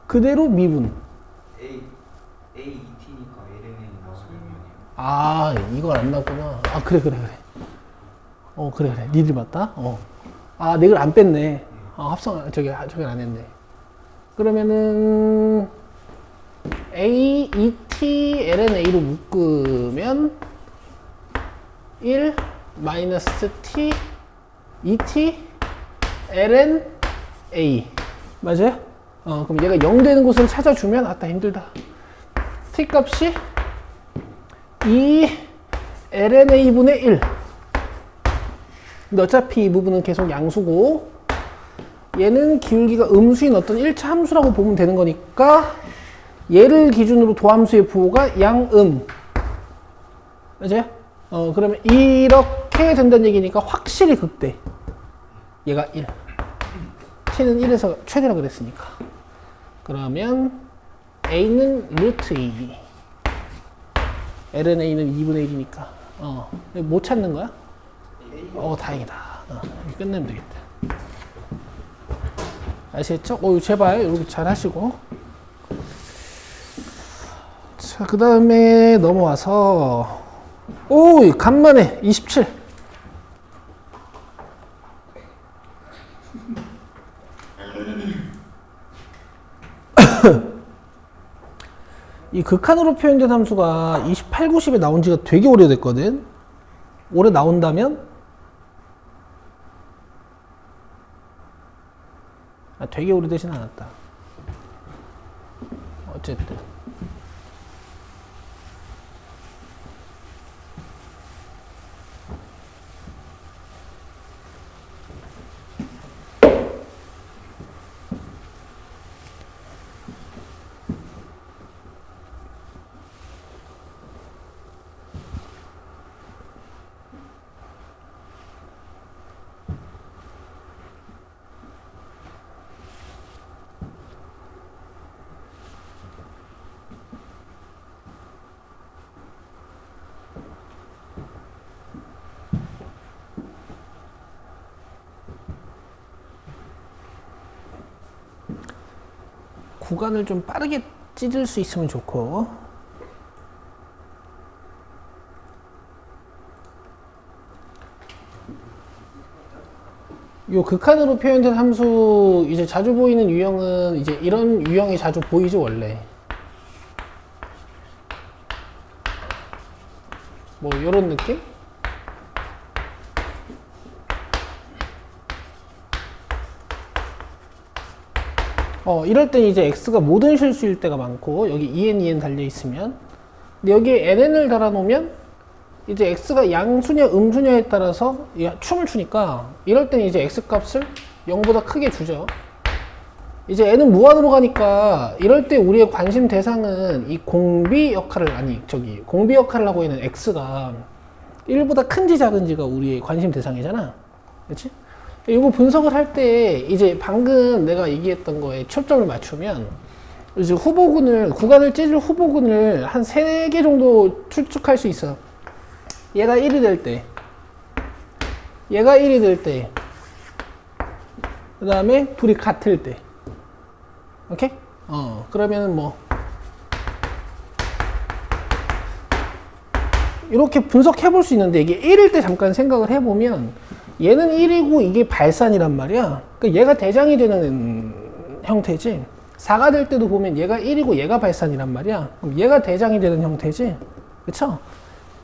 그대로 미분. AET니까 LNA 나오는 거네요. 아, 이걸 안 나왔구나. 아, 그래. 그래. 니들 맞다. 아, 내 걸 안 뺐네. 합성 저기 안 했네. 그러면은 AET LNA로 묶으면 1 마이너스 T ET ln A 맞아요? 그럼 얘가 0 되는 곳을 찾아주면 아따 힘들다. T 값이 2 ln A분의 1. 근데 어차피 이 부분은 계속 양수고 얘는 기울기가 음수인 어떤 1차 함수라고 보면 되는 거니까 얘를 기준으로 도함수의 부호가 양음. 맞아요? 그러면 이렇게 된다는 얘기니까 확실히 극대. 얘가 1. t는 1에서 최대라 그랬으니까. 그러면 a는 루트 2. lnA는 2분의 1이니까. 못 찾는 거야? 다행이다. 이렇게 끝내면 되겠다. 아시겠죠? 제발 이렇게 잘 하시고. 자, 그 다음에 넘어와서 간만에 27. 이 극한으로 표현된 함수가 28, 90에 나온 지가 되게 오래됐거든. 올해 나온다면 되게 오래되진 않았다. 어쨌든 구간을 좀 빠르게 찢을 수 있으면 좋고. 요 극한으로 표현된 함수 이제 자주 보이는 유형은 이제 이런 유형이 자주 보이죠 원래. 뭐 요런 느낌? 이럴 땐 이제 x가 모든 실수일 때가 많고 여기 en 달려 있으면 근데 여기에 ln을 달아놓으면 이제 x가 양수냐 음수냐에 따라서 춤을 추니까 이럴 땐 이제 x 값을 0보다 크게 주죠. 이제 n은 무한으로 가니까 이럴 때 우리의 관심 대상은 이 공비 역할을 공비 역할을 하고 있는 x가 1보다 큰지 작은지가 우리의 관심 대상이잖아. 그렇지? 이거 분석을 할 때 이제 방금 내가 얘기했던 거에 초점을 맞추면 이제 구간을 찢을 후보군을 한 3개 정도 추측할 수 있어. 얘가 1이 될 때, 얘가 1이 될 때, 그 다음에 둘이 같을 때. 오케이? 그러면은 뭐 이렇게 분석해 볼 수 있는데 이게 1일 때 잠깐 생각을 해보면 얘는 1이고 이게 발산이란 말이야. 그러니까 얘가 대장이 되는 형태지. 4가 될 때도 보면 얘가 1이고 얘가 발산이란 말이야. 그럼 얘가 대장이 되는 형태지. 그쵸?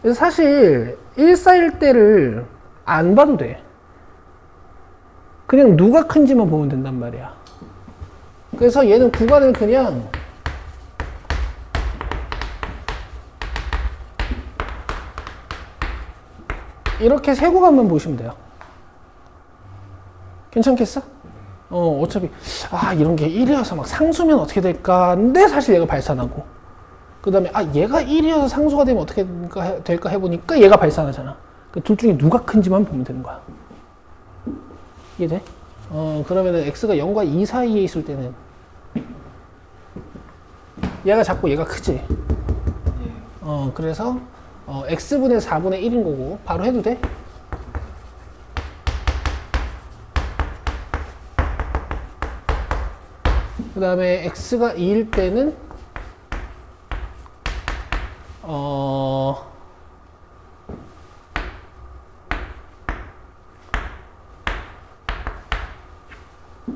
그래서 사실 1, 4일 때를 안 봐도 돼. 그냥 누가 큰지만 보면 된단 말이야. 그래서 얘는 구간을 그냥 이렇게 세 구간만 보시면 돼요. 괜찮겠어? 어차피 이런 게 1이어서 막 상수면 어떻게 될까? 근데 사실 얘가 발산하고 그 다음에 얘가 1이어서 상수가 되면 어떻게 될까 해보니까 얘가 발산하잖아. 둘 중에 누가 큰지만 보면 되는 거야. 이해돼? 그러면은 x가 0과 2 사이에 있을 때는 얘가 작고 얘가 크지? 그래서 x분의 4분의 1인 거고 바로 해도 돼? 그 다음에 x가 2일 때는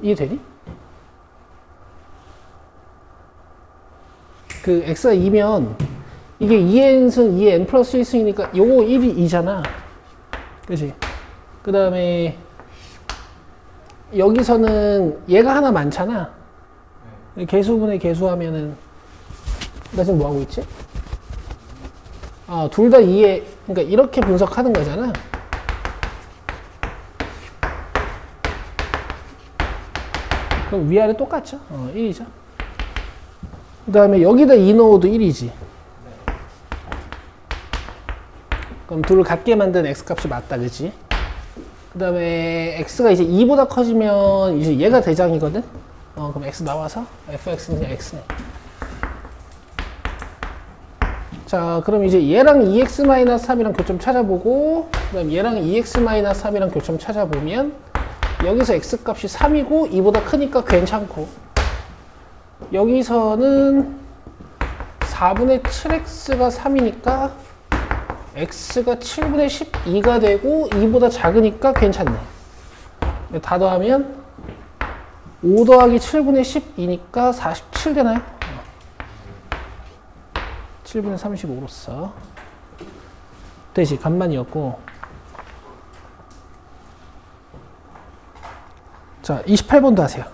이해되니? 그 x가 2면 이게 2n승 2n 플러스 1승이니까 요거 1이 2잖아. 그치? 그 다음에 여기서는 얘가 하나 많잖아. 개수분의 개수하면은 나 지금 뭐 하고 있지? 둘 다 2에 그러니까 이렇게 분석하는 거잖아. 그럼 위아래 똑같죠? 1이죠. 그 다음에 여기다 2 넣어도 1이지. 그럼 둘을 같게 만든 x값이 맞다, 그치? 그 다음에 x가 이제 2보다 커지면 이제 얘가 대장이거든? 그럼 x 나와서 fx는 그냥 x네. 자, 그럼 이제 얘랑 2x-3이랑 교점 찾아보고, 그 다음 얘랑 2x-3이랑 교점 찾아보면, 여기서 x값이 3이고 2보다 크니까 괜찮고, 여기서는 4분의 7x가 3이니까 x가 7분의 12가 되고 2보다 작으니까 괜찮네. 다 더하면 5 더하기 7분의 12니까 47 되나요? 7분의 35로서 되지. 간만이었고. 자, 28번도 하세요.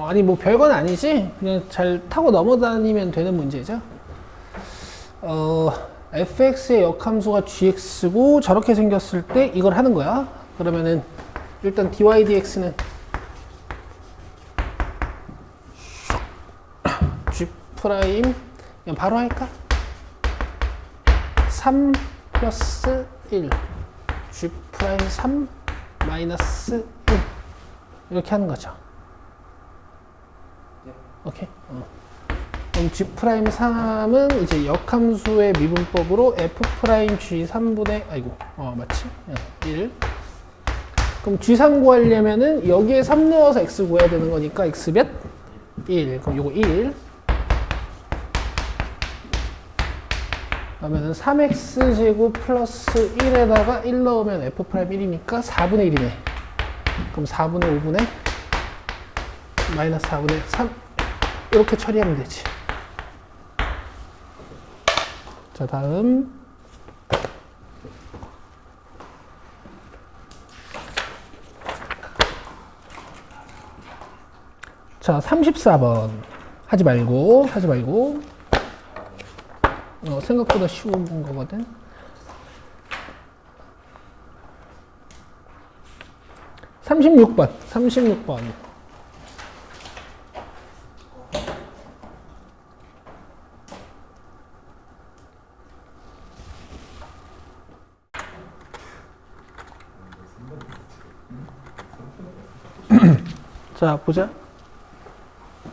아니 뭐 별건 아니지. 그냥 잘 타고 넘어다니면 되는 문제죠. fx의 역함수가 gx고 저렇게 생겼을 때 이걸 하는 거야. 그러면은 일단 dy dx는 g 프라임 그냥 바로 할까? 3 플러스 1 g 프라임 3 마이너스 1 이렇게 하는 거죠. 오케이. 그럼 g'3은 이제 역함수의 미분법으로 f'g3분의 맞지? 1. 그럼 g3 구하려면은 여기에 3 넣어서 x 구해야 되는 거니까 x 몇? 1. 그럼 요거 1. 그러면은 3x 제곱 플러스 1에다가 1 넣으면 f'1이니까 4분의 1이네. 그럼 4분의 5분의 마이너스 4분의 3 이렇게 처리하면 되지. 자, 다음 자, 34번 하지 말고 생각보다 쉬운 거거든. 36번 자, 보자.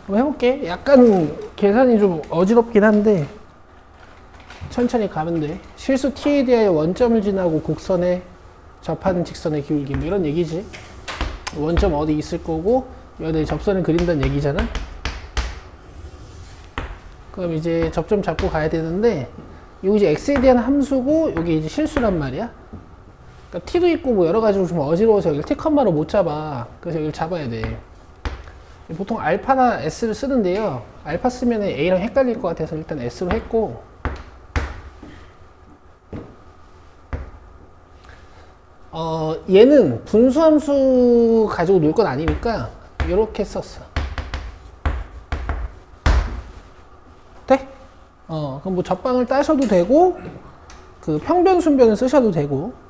한번 해볼게. 약간 계산이 좀 어지럽긴 한데 천천히 가면 돼. 실수 t에 대하여 원점을 지나고 곡선에 접하는 직선의 기울기 뭐 이런 얘기지. 원점 어디 있을 거고 여기에 접선을 그린다는 얘기잖아. 그럼 이제 접점 잡고 가야 되는데 이거 이제 x에 대한 함수고 여기 이제 실수란 말이야. 그러니까 t도 있고 뭐 여러 가지로 좀 어지러워서 여기 t 컴마로 못 잡아. 그래서 여기를 잡아야 돼. 보통 알파나 s를 쓰는데요. 알파 쓰면 a랑 헷갈릴 것 같아서 일단 s로 했고, 얘는 분수함수 가지고 놀 건 아니니까 이렇게 썼어. 돼? 그럼 뭐 접방을 따셔도 되고 그 평변 순변을 쓰셔도 되고.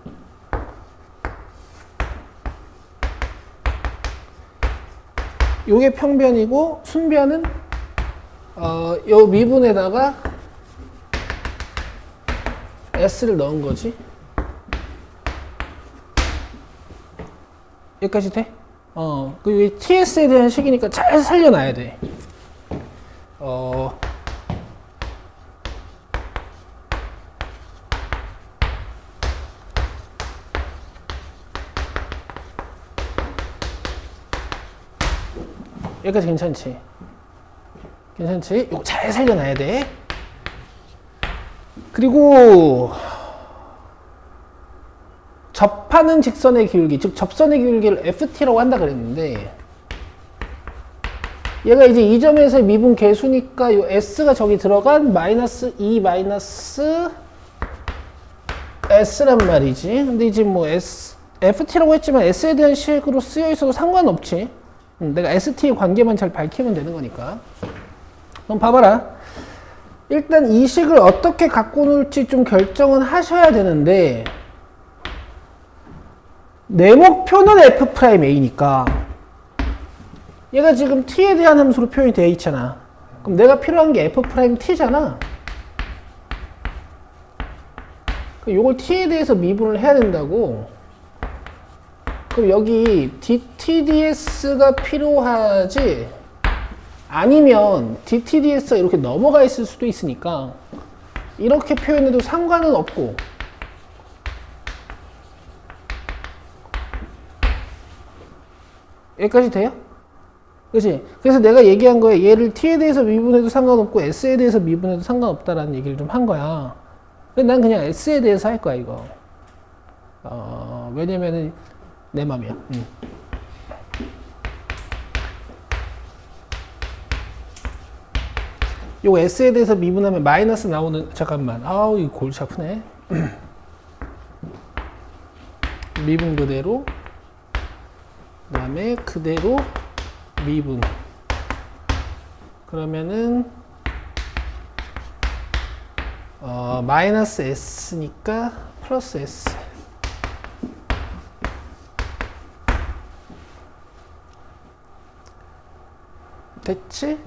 요게 평변이고 순변은 요 미분에다가 S를 넣은 거지. 여기까지 돼? 그 TS에 대한 식이니까 잘 살려놔야 돼. 여기까지 괜찮지? 괜찮지? 이거 잘 살려놔야 돼. 그리고 접하는 직선의 기울기, 즉 접선의 기울기를 FT라고 한다 그랬는데 얘가 이제 이 점에서 미분 계수니까 요 S가 저기 들어간 마이너스 2 마이너스 S란 말이지. 근데 이제 뭐 FT라고 했지만 S에 대한 식으로 쓰여 있어도 상관없지. 내가 ST의 관계만 잘 밝히면 되는 거니까. 그럼 봐봐라. 일단 이 식을 어떻게 갖고 놀지 좀 결정은 하셔야 되는데 내 목표는 F'A니까 얘가 지금 T에 대한 함수로 표현이 되어 있잖아. 그럼 내가 필요한 게 F'T잖아. 그럼 요걸 T에 대해서 미분을 해야 된다고. 그럼 여기 DTDS가 필요하지 아니면 DTDS가 이렇게 넘어가 있을 수도 있으니까 이렇게 표현해도 상관은 없고 여기까지 돼요? 그치? 그래서 내가 얘기한 거에 얘를 T에 대해서 미분해도 상관없고 S에 대해서 미분해도 상관없다라는 얘기를 좀 한 거야. 근데 난 그냥 S에 대해서 할 거야 이거. 왜냐면은 내 맘이야. 요 S에 대해서 미분하면 마이너스 나오는, 잠깐만. 아우, 이거 골치 아프네. 미분 그대로, 그 다음에 그대로 미분. 그러면은, 마이너스 S니까 플러스 S. 됐지?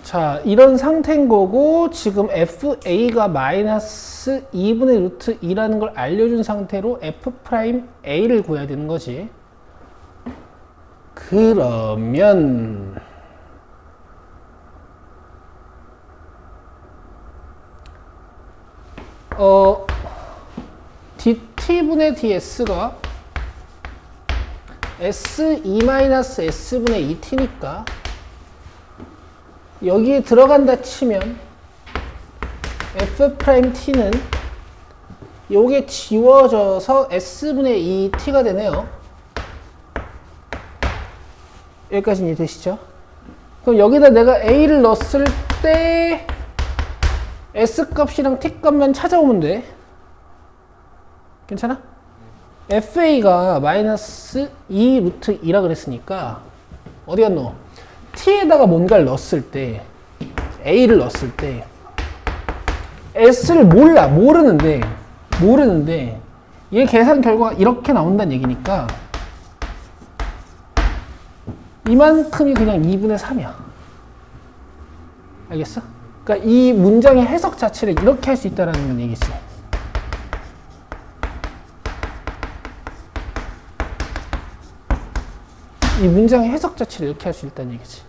자, 이런 상태인 거고 지금 FA가 마이너스 2분의 루트 2라는 걸 알려준 상태로 F'A를 구해야 되는 거지. 그러면 dt분의 ds가 s2-s분의 2t니까 여기에 들어간다 치면 f't는 요게 지워져서 s분의 2t가 되네요. 여기까지 이해되시죠? 그럼 여기다 내가 a를 넣었을 때 s 값이랑 t 값만 찾아오면 돼. 괜찮아? FA가 마이너스 2 루트 2라 그랬으니까 어디 갔노? T에다가 뭔가를 넣었을 때 A를 넣었을 때 S를 모르는데 얘 계산 결과가 이렇게 나온다는 얘기니까 이만큼이 그냥 2분의 3이야. 알겠어? 그러니까 이 문장의 해석 자체를 이렇게 할 수 있다는 얘기지. 이 문장의 해석 자체를 이렇게 할 수 있다는 얘기지.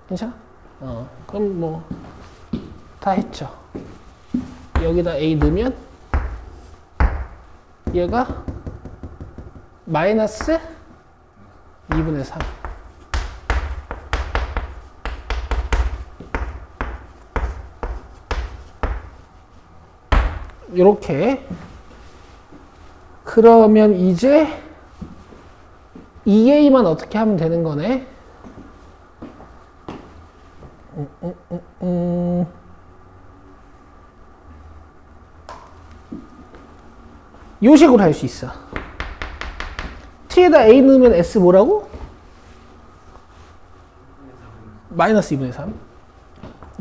괜찮아? 그럼 뭐 다 했죠. 여기다 A 넣으면 얘가 마이너스 2분의 3. 요렇게. 그러면 이제 2A만 어떻게 하면 되는 거네? 요 식으로 할 수 있어. T에다 A 넣으면 S 뭐라고? 마이너스 2분의 3.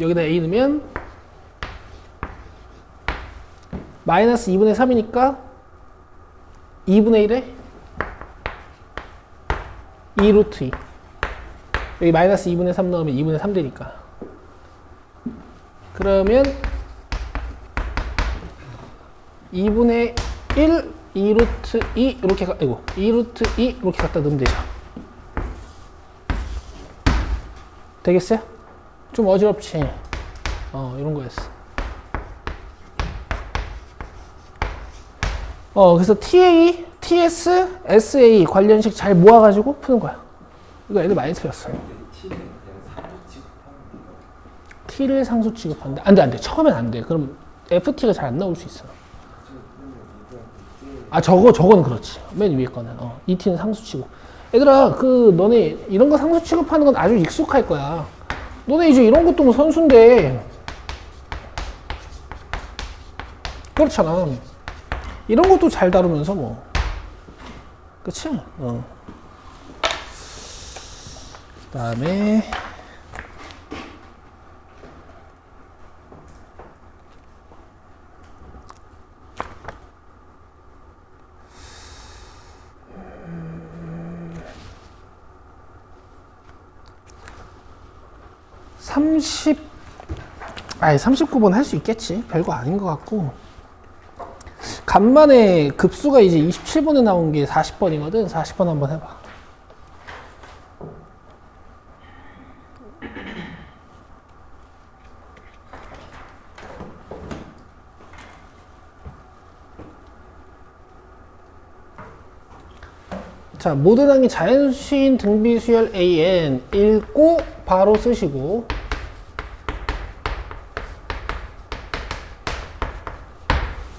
여기다 A 넣으면 마이너스 2분의 3이니까 2분의 1에 2 루트 2. 여기 마이너스 2분의 3 넣으면 2분의 3 되니까. 그러면 2분의 1, 2 루트 2 이렇게 2 루트 2 이렇게 갖다 넣으면 되죠. 되겠어요? 좀 어지럽지? 이런 거였어. 그래서 TA, TS, SA 관련식 잘 모아가지고 푸는 거야. 이거 애들 많이 틀렸어. T는 그냥 상수 취급하면 돼요. T를 상수 취급한다. 안 돼, 안 돼. 처음엔 안 돼. 그럼 FT가 잘 안 나올 수 있어. 저건 그렇지. 맨 위에 거는. 이 T는 상수 취급. 얘들아, 너네 이런 거 상수 취급하는 건 아주 익숙할 거야. 너네 이제 이런 것도 뭐 선수인데. 그렇잖아. 이런 것도 잘 다루면서 뭐. 그치? 그 다음에. 아니 39번 할 수 있겠지. 별거 아닌 것 같고. 간만에 급수가 이제 27번에 나온 게 40번이거든. 40번 한번 해봐. 자, 모든 항이 자연수인 등비수열 AN 읽고 바로 쓰시고,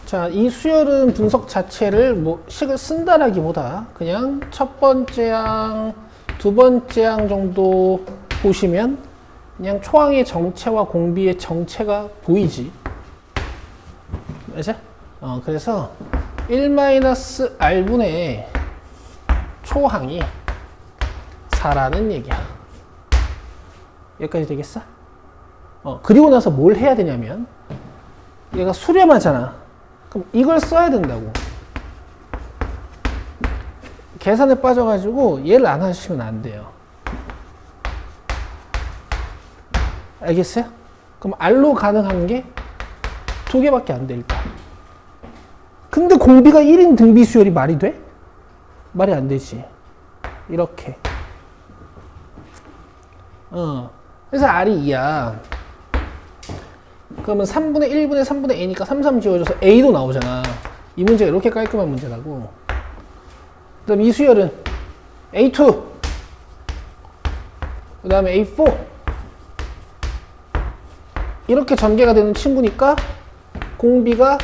자, 이 수열은 분석 자체를 뭐 식을 쓴다라기보다 그냥 첫 번째 항, 두 번째 항 정도 보시면 그냥 초항의 정체와 공비의 정체가 보이지. 맞아? 그래서 1-R분의 초항이 4라는 얘기야. 여기까지 되겠어? 그리고 나서 뭘 해야 되냐면, 얘가 수렴하잖아. 그럼 이걸 써야 된다고. 계산에 빠져가지고 얘를 안 하시면 안 돼요. 알겠어요? 그럼 R로 가능한 게 두 개밖에 안 돼, 일단. 근데 공비가 1인 등비 수열이 말이 돼? 말이 안 되지. 이렇게. 그래서 R이 2야. 그러면 3분의 1분의 3분의 A니까 3, 3 지워져서 A도 나오잖아. 이 문제가 이렇게 깔끔한 문제라고. 그 다음 이 수열은 A2. 그 다음에 A4. 이렇게 전개가 되는 친구니까 공비가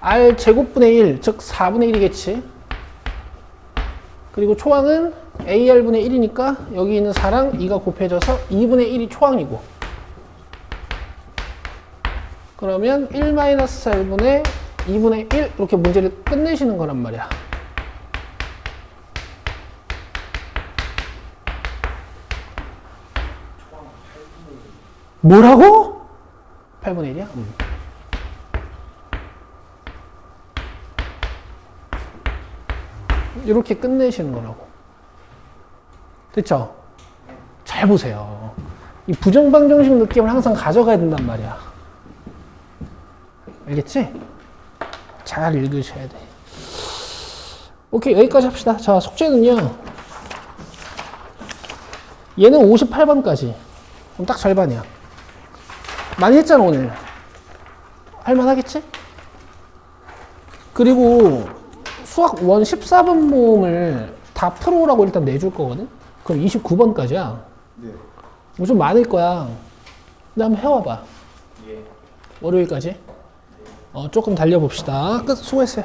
R 제곱분의 1, 즉 4분의 1이겠지. 그리고 초항은 AR분의 1이니까 여기 있는 4랑 2가 곱해져서 2분의 1이 초항이고, 그러면 1-R분의 2분의 1 이렇게 문제를 끝내시는 거란 말이야. 뭐라고? 8분의 1이야? 이렇게 끝내시는 거라고. 됐죠? 잘 보세요. 이 부정방정식 느낌을 항상 가져가야 된단 말이야. 알겠지? 잘 읽으셔야 돼. 오케이, 여기까지 합시다. 자, 숙제는요. 얘는 58번까지. 그럼 딱 절반이야. 많이 했잖아, 오늘. 할만하겠지? 그리고 수학 1 14번 모음을 다 풀어오라고 일단 내줄 거거든? 그럼 29번까지야. 네. 이거 좀 많을 거야. 근데 한번 해와봐. 예. 월요일까지. 조금 달려봅시다. 끝. 수고했어요.